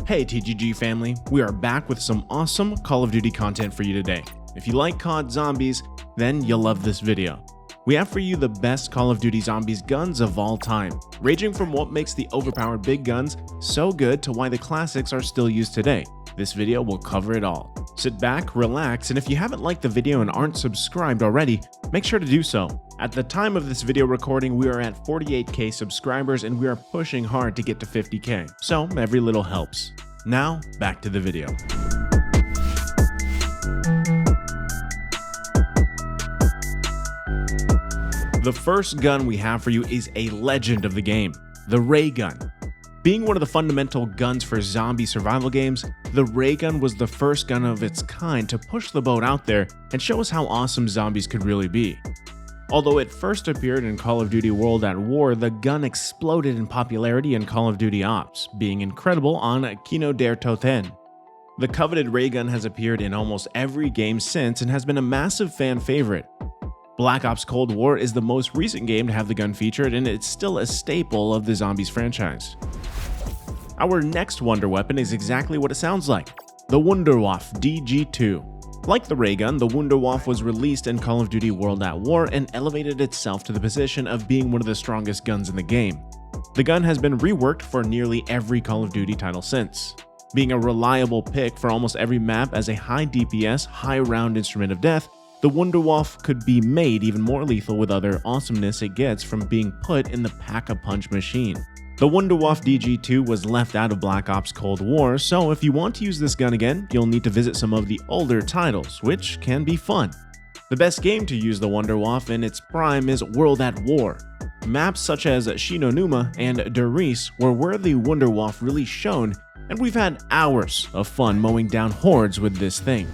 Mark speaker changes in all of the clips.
Speaker 1: Hey TGG family, we are back with some awesome Call of Duty content for you today. If you like COD Zombies, then you'll love this video. We have for you the best Call of Duty Zombies guns of all time, ranging from what makes the overpowered big guns so good to why the classics are still used today. This video will cover it all. Sit back, relax, and if you haven't liked the video and aren't subscribed already, make sure to do so. At the time of this video recording, we are at 48k subscribers and we are pushing hard to get to 50k, so every little helps. Now, back to the video. The first gun we have for you is a legend of the game, the ray gun. Being one of the fundamental guns for zombie survival games, the ray gun was the first gun of its kind to push the boat out there and show us how awesome zombies could really be. Although it first appeared in Call of Duty World at War, the gun exploded in popularity in Call of Duty Ops, being incredible on Kino der Toten. The coveted ray gun has appeared in almost every game since and has been a massive fan favorite. Black Ops Cold War is the most recent game to have the gun featured, and it's still a staple of the Zombies franchise. Our next wonder weapon is exactly what it sounds like, the Wunderwaffe DG-2. Like the ray gun, the Wunderwaffe was released in Call of Duty World at War and elevated itself to the position of being one of the strongest guns in the game. The gun has been reworked for nearly every Call of Duty title since. Being a reliable pick for almost every map as a high DPS, high round instrument of death, the Wunderwaffe could be made even more lethal with other awesomeness it gets from being put in the pack-a-punch machine. The Wunderwaffe DG-2 was left out of Black Ops Cold War, so if you want to use this gun again, you'll need to visit some of the older titles, which can be fun. The best game to use the Wunderwaffe in its prime is World at War. Maps such as Shinonuma and Darice were where the Wunderwaffe really shone, and we've had hours of fun mowing down hordes with this thing.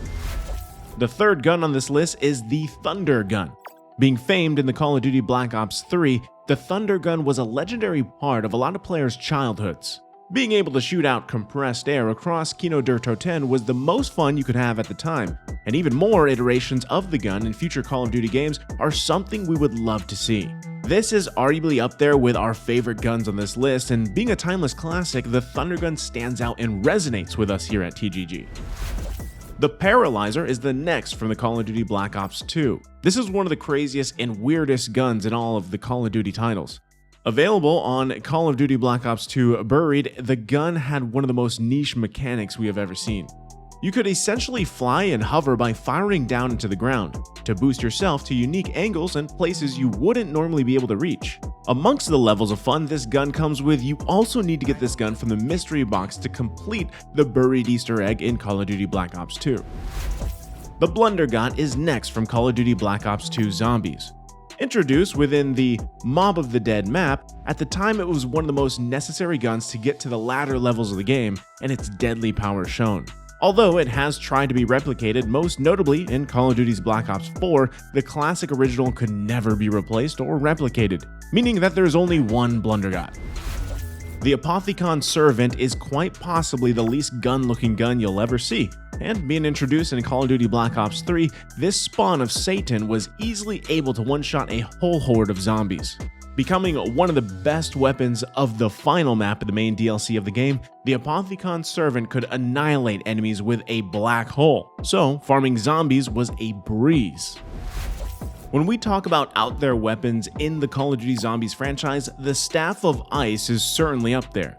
Speaker 1: The third gun on this list is the Thunder Gun. Being famed in the Call of Duty Black Ops 3, the Thunder Gun was a legendary part of a lot of players' childhoods. Being able to shoot out compressed air across Kino der Toten was the most fun you could have at the time, and even more iterations of the gun in future Call of Duty games are something we would love to see. This is arguably up there with our favorite guns on this list, and being a timeless classic, the Thunder Gun stands out and resonates with us here at TGG. The Paralyzer is the next from the Call of Duty Black Ops 2. This is one of the craziest and weirdest guns in all of the Call of Duty titles. Available on Call of Duty Black Ops 2 Buried, the gun had one of the most niche mechanics we have ever seen. You could essentially fly and hover by firing down into the ground, to boost yourself to unique angles and places you wouldn't normally be able to reach. Amongst the levels of fun this gun comes with, you also need to get this gun from the mystery box to complete the buried Easter egg in Call of Duty Black Ops 2. The Blundergat is next from Call of Duty Black Ops 2 Zombies. Introduced within the Mob of the Dead map, at the time it was one of the most necessary guns to get to the latter levels of the game, and its deadly power shown. Although it has tried to be replicated, most notably in Call of Duty's Black Ops 4, the classic original could never be replaced or replicated, meaning that there's only one Blundergat. The Apothicon Servant is quite possibly the least gun-looking gun you'll ever see, and being introduced in Call of Duty Black Ops 3, this spawn of Satan was easily able to one-shot a whole horde of zombies. Becoming one of the best weapons of the final map of the main DLC of the game, the Apothicon Servant could annihilate enemies with a black hole, so farming zombies was a breeze. When we talk about out there weapons in the Call of Duty Zombies franchise, the Staff of Ice is certainly up there.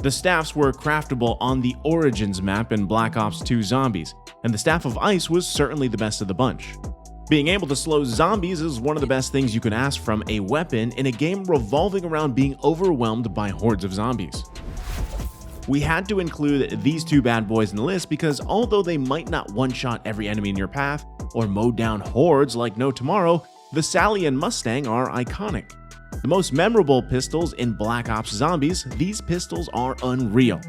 Speaker 1: The staffs were craftable on the Origins map in Black Ops 2 Zombies, and the Staff of Ice was certainly the best of the bunch. Being able to slow zombies is one of the best things you can ask from a weapon in a game revolving around being overwhelmed by hordes of zombies. We had to include these two bad boys in the list because although they might not one-shot every enemy in your path or mow down hordes like no tomorrow, the Sally and Mustang are iconic. The most memorable pistols in Black Ops Zombies, these pistols are unreal.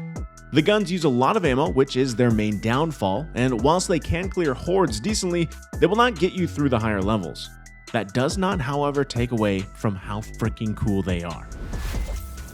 Speaker 1: The guns use a lot of ammo, which is their main downfall, and whilst they can clear hordes decently, they will not get you through the higher levels. That does not, however, take away from how freaking cool they are.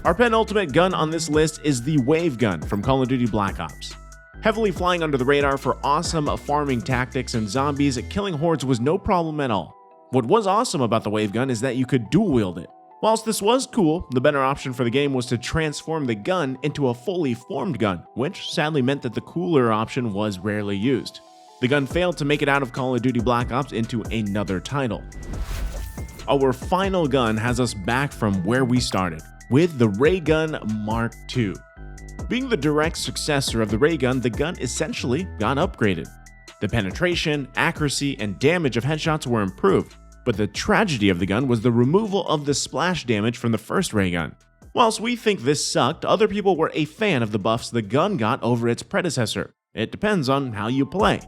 Speaker 1: Our penultimate gun on this list is the Wave Gun from Call of Duty Black Ops. Heavily flying under the radar for awesome farming tactics and zombies, killing hordes was no problem at all. What was awesome about the Wave Gun is that you could dual wield it. Whilst this was cool, the better option for the game was to transform the gun into a fully formed gun, which sadly meant that the cooler option was rarely used. The gun failed to make it out of Call of Duty Black Ops into another title. Our final gun has us back from where we started, with the Ray Gun Mark II. Being the direct successor of the ray gun, the gun essentially got upgraded. The penetration, accuracy, and damage of headshots were improved, but the tragedy of the gun was the removal of the splash damage from the first ray gun. Whilst we think this sucked, other people were a fan of the buffs the gun got over its predecessor. It depends on how you play.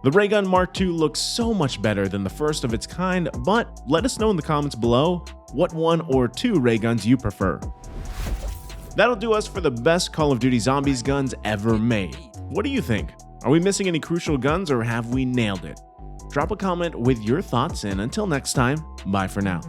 Speaker 1: The Ray Gun Mark II looks so much better than the first of its kind, but let us know in the comments below what one or two ray guns you prefer. That'll do us for the best Call of Duty Zombies guns ever made. What do you think? Are we missing any crucial guns or have we nailed it? Drop a comment with your thoughts, and until next time, bye for now.